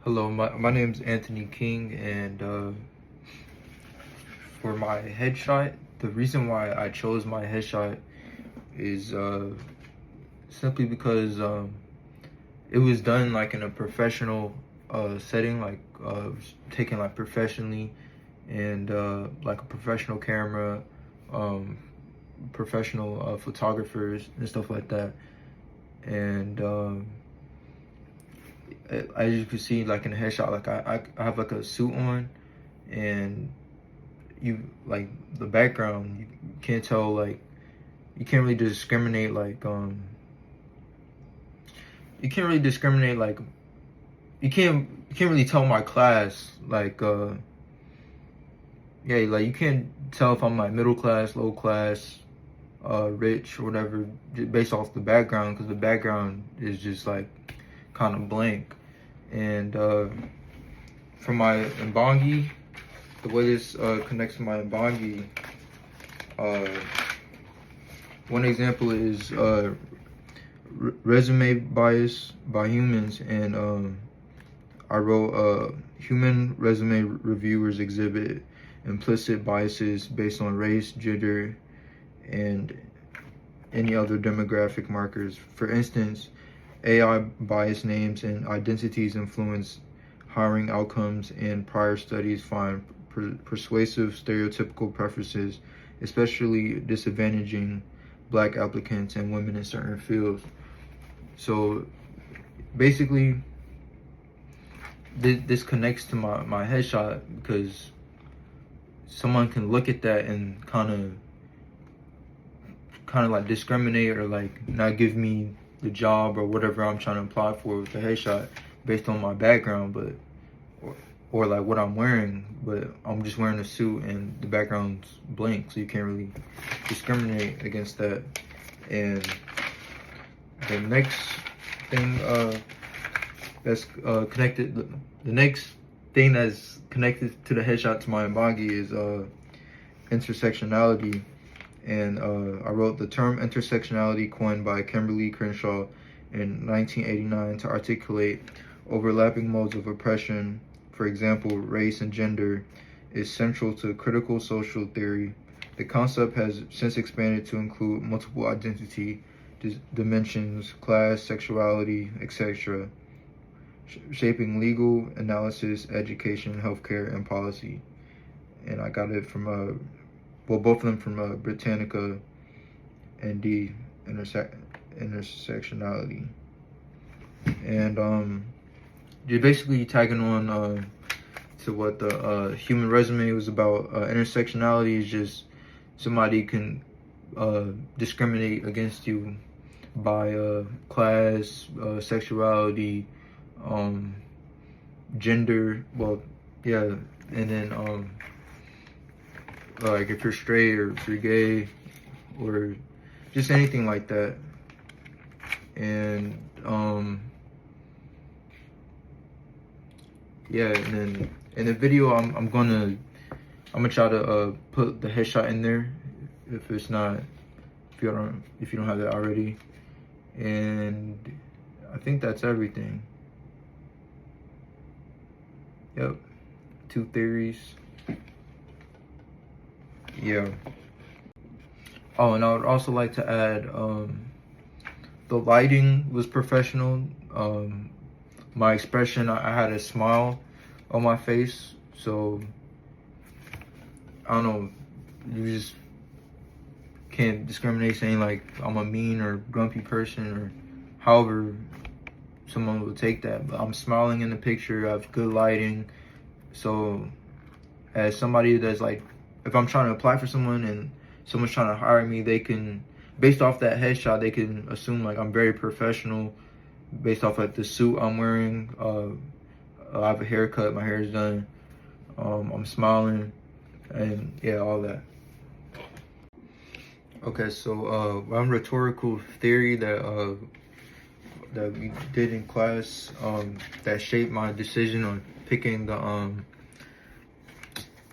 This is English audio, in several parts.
Hello, my name's Anthony King, and for my headshot, the reason why I chose my headshot is simply because it was done like in a professional setting, like taken like professionally, and like a professional camera, um, professional photographers and stuff like that, and as you can see, like in the headshot, like I have like a suit on, and you like the background, you can't tell, like you can't really discriminate, like you can't really discriminate, like you can't really tell my class, like yeah, like you can't tell if I'm like middle class, low class, rich or whatever, based off the background, because the background is just like kind of blank. And for my Mbangi, the way this connects to my Mbangi, one example is resume bias by humans, and I wrote human resume reviewers exhibit implicit biases based on race, gender, and any other demographic markers. For instance, AI bias names and identities influence hiring outcomes, and prior studies find persuasive stereotypical preferences, especially disadvantaging Black applicants and women in certain fields. So basically, this connects to my headshot, because someone can look at that and kind of like discriminate, or like not give me the job or whatever I'm trying to apply for with the headshot based on my background, but or like what I'm wearing, but I'm just wearing a suit and the background's blank, so you can't really discriminate against that. And the next thing that's connected, the next thing that's connected to the headshot to my Mbangi is intersectionality. And I wrote the term intersectionality, coined by Kimberly Crenshaw in 1989 to articulate overlapping modes of oppression. For example, race and gender is central to critical social theory. The concept has since expanded to include multiple identity dimensions, class, sexuality, etc., shaping legal analysis, education, healthcare, and policy. And I got it from both of them from Britannica and D, intersectionality. And you're basically tagging on to what the human resume was about. Intersectionality is just somebody can discriminate against you by class, sexuality, gender. Well, yeah, and then like if you're straight or if you're gay or just anything like that. And yeah, and then in the video I'm gonna try to put the headshot in there, if it's not, if you don't have that already. And I think that's everything. Yep, 2 theories. Yeah. Oh, and I would also like to add, the lighting was professional. My expression, I had a smile on my face, so I don't know, you just can't discriminate saying like I'm a mean or grumpy person, or however someone will take that. But I'm smiling in the picture, I have good lighting. So as somebody that's like, if I'm trying to apply for someone and someone's trying to hire me, they can, based off that headshot, they can assume like I'm very professional based off like the suit I'm wearing. I have a haircut, my hair is done, I'm smiling, and yeah, all that. Okay, so one rhetorical theory that we did in class, that shaped my decision on picking the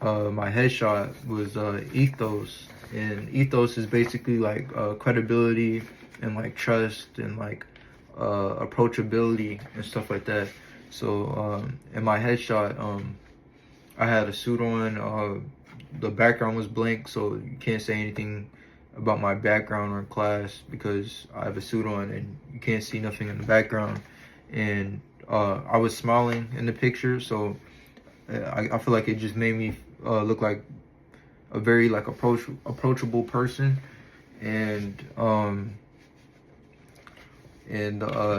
my headshot was ethos. And ethos is basically like credibility and like trust and like approachability and stuff like that. So in my headshot, I had a suit on. The background was blank, so you can't say anything about my background or class because I have a suit on and you can't see nothing in the background. And I was smiling in the picture, so I feel like it just made me look like a very like approachable person. And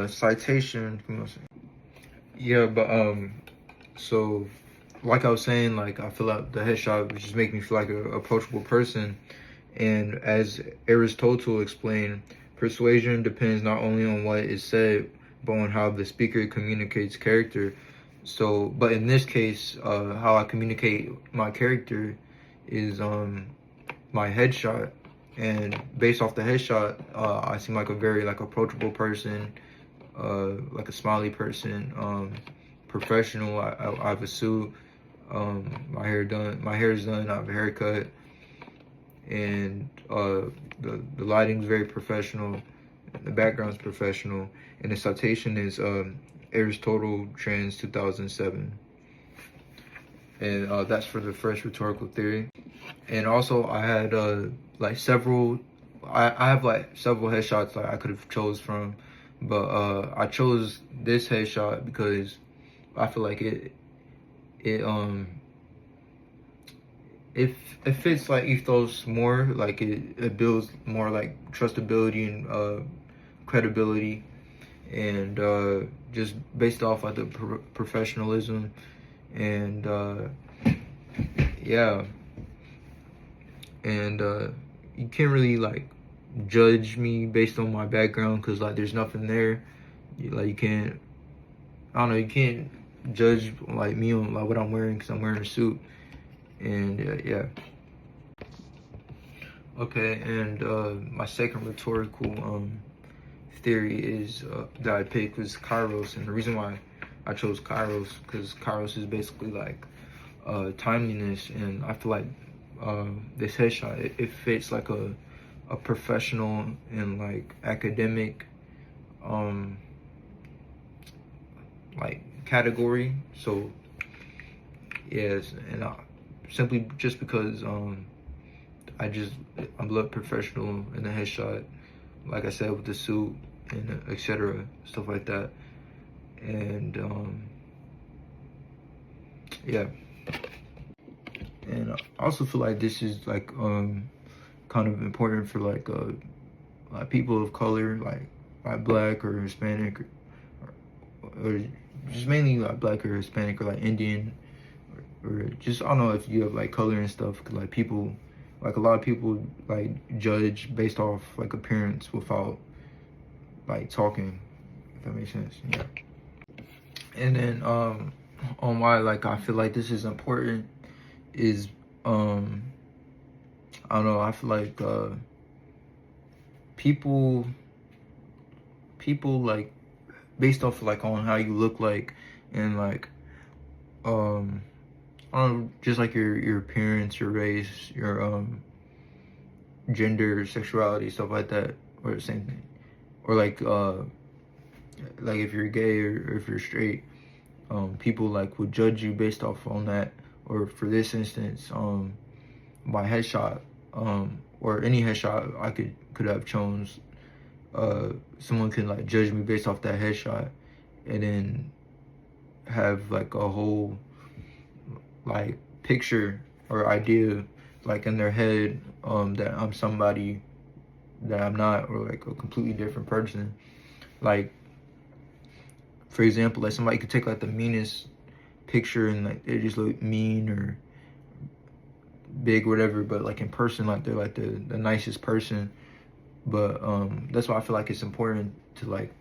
citation, yeah, but so like I was saying, like I feel like the headshot was just making me feel like an approachable person. And as Aristotle explained, persuasion depends not only on what is said, but on how the speaker communicates character. So, but in this case, how I communicate my character is my headshot. And based off the headshot, I seem like a very like approachable person, like a smiley person, professional. I have a suit, my hair done, my hair is done. I have a haircut, and the lighting's very professional, the background's professional, and the citation is Aristotle Trans 2007, and that's for the first rhetorical theory. And also I had like several, I have like several headshots like I could have chose from, but I chose this headshot because I feel like it fits like ethos more, like it builds more like trustability and credibility, and just based off like the professionalism, and yeah, and you can't really like judge me based on my background because like there's nothing there. You can't, I don't know, you can't judge like me on like what I'm wearing because I'm wearing a suit. And yeah. Okay, and my second rhetorical theory is that I picked was Kairos, and the reason why I chose Kairos because Kairos is basically like timeliness, and I feel like this headshot it fits like a professional and like academic like category. So yes, and simply just because I'm look professional in the headshot, like I said, with the suit and etc. stuff like that, and yeah, and I also feel like this is like kind of important for like people of color, like black or Hispanic, or just mainly like black or Hispanic or like Indian, or just I don't know if you have like color and stuff. 'Cause like people, like a lot of people like judge based off like appearance without like talking. If that makes sense, yeah. And then on why like I feel like this is important is I don't know, I feel like people like based off like on how you look like, and like I don't know, just like your appearance, your race, your gender, sexuality, stuff like that, or the same thing, or like if you're gay or if you're straight, people like would judge you based off on that. Or for this instance, my headshot, or any headshot I could have chose, someone can like judge me based off that headshot, and then have like a whole like picture or idea like in their head that I'm somebody that I'm not, or like a completely different person. Like for example, like somebody could take like the meanest picture and like they just look mean or big or whatever, but like in person like they're like the nicest person. But that's why I feel like it's important to like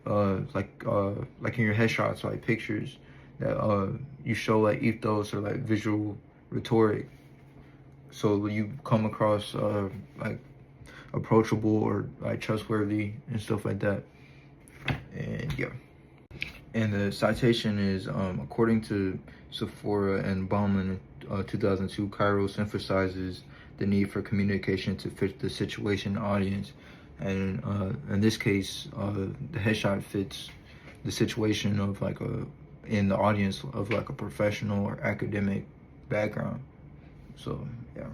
in your headshots, like pictures, that you show like ethos or like visual rhetoric, so you come across like approachable or like trustworthy and stuff like that. And yeah. And the citation is according to Sephora and Bauman in 2002, Kairos emphasizes the need for communication to fit the situation and audience. And in this case, the headshot fits the situation of like in the audience of like a professional or academic background. So yeah.